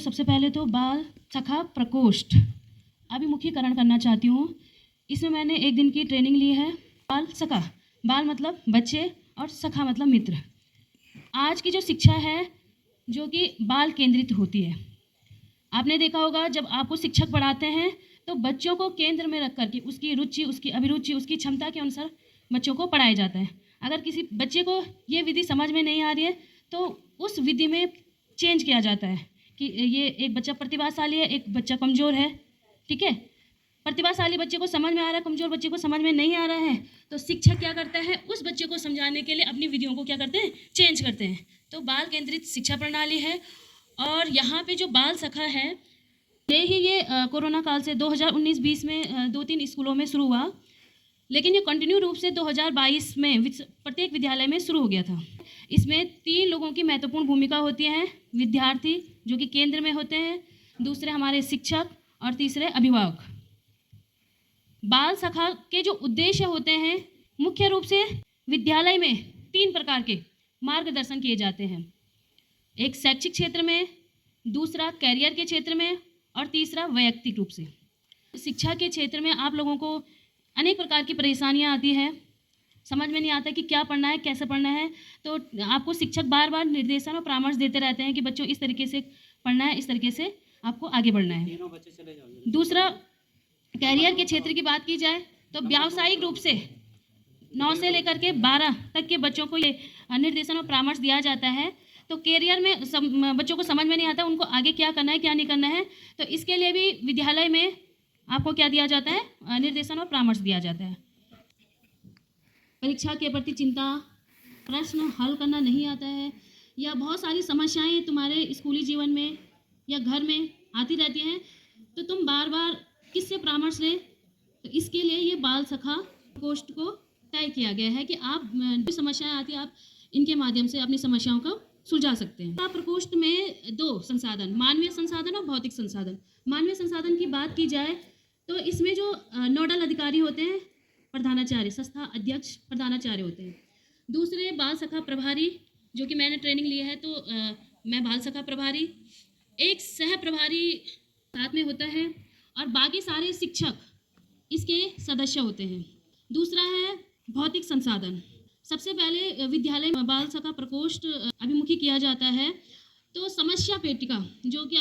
सबसे पहले तो बाल सखा प्रकोष्ठ अभिमुखीकरण करना चाहती हूँ। इसमें मैंने एक दिन की ट्रेनिंग ली है। बाल सखा, बाल मतलब बच्चे और सखा मतलब मित्र। आज की जो शिक्षा है जो कि बाल केंद्रित होती है। आपने देखा होगा जब आपको शिक्षक पढ़ाते हैं तो बच्चों को केंद्र में रख करके उसकी रुचि, उसकी अभिरुचि, उसकी क्षमता के अनुसार बच्चों को पढ़ाया जाता है। अगर किसी बच्चे को ये विधि समझ में नहीं आ रही है तो उस विधि में चेंज किया जाता है कि ये एक बच्चा प्रतिभाशाली है, एक बच्चा कमज़ोर है। ठीक है, प्रतिभाशाली बच्चे को समझ में आ रहा है, कमज़ोर बच्चे को समझ में नहीं आ रहा है, तो शिक्षक क्या करता है, उस बच्चे को समझाने के लिए अपनी विधियों को क्या करते हैं, चेंज करते हैं। तो बाल केंद्रित शिक्षा प्रणाली है। और यहाँ पे जो बाल सखा है ये कोरोना काल से 2019-20 में 2-3 स्कूलों में शुरू हुआ, लेकिन ये कंटिन्यू रूप से 2022 में प्रत्येक विद्यालय में शुरू हो गया था। इसमें 3 लोगों की महत्वपूर्ण भूमिका होती है। विद्यार्थी जो कि केंद्र में होते हैं, दूसरे हमारे शिक्षक और तीसरे अभिभावक। बाल सखा के जो उद्देश्य होते हैं, मुख्य रूप से विद्यालय में 3 प्रकार के मार्गदर्शन किए जाते हैं। एक शैक्षिक क्षेत्र में, दूसरा कैरियर के क्षेत्र में और तीसरा वैयक्तिक रूप से। शिक्षा के क्षेत्र में आप लोगों को अनेक प्रकार की परेशानियां आती हैं, समझ में नहीं आता कि क्या पढ़ना है, कैसे पढ़ना है। तो आपको शिक्षक बार बार निर्देशन और परामर्श देते रहते हैं कि बच्चों इस तरीके से पढ़ना है, इस तरीके से आपको आगे बढ़ना है। दूसरा, कैरियर के क्षेत्र की बात की जाए तो व्यावसायिक रूप से 9 से लेकर के 12 तक के बच्चों को ये निर्देशन और परामर्श दिया जाता है। तो कैरियर में बच्चों को समझ में नहीं आता उनको आगे क्या करना है, क्या नहीं करना है, तो इसके लिए भी विद्यालय में आपको क्या दिया जाता है, निर्देशन और परामर्श दिया जाता है। परीक्षा के प्रति चिंता, प्रश्न हल करना नहीं आता है, या बहुत सारी समस्याएं तुम्हारे स्कूली जीवन में या घर में आती रहती हैं, तो तुम बार बार किससे परामर्श लें। तो इसके लिए ये बाल सखा प्रकोष्ठ को तय किया गया है कि आप जो समस्याएं आती हैं आप इनके माध्यम से अपनी समस्याओं को सुलझा सकते हैं। प्रकोष्ठ में 2 संसाधन, मानवीय संसाधन और भौतिक संसाधन। मानवीय संसाधन की बात की जाए तो इसमें जो नोडल अधिकारी होते हैं, प्रधानाचार्य, संस्था अध्यक्ष प्रधानाचार्य होते हैं। दूसरे बाल सखा प्रभारी, जो कि मैंने ट्रेनिंग ली है तो मैं बाल सखा प्रभारी, एक सह प्रभारी साथ में होता है और बाकी सारे शिक्षक इसके सदस्य होते हैं। दूसरा है भौतिक संसाधन। सबसे पहले विद्यालय में बाल सखा प्रकोष्ठ अभिमुखी किया जाता है तो समस्या पेटिका, जो कि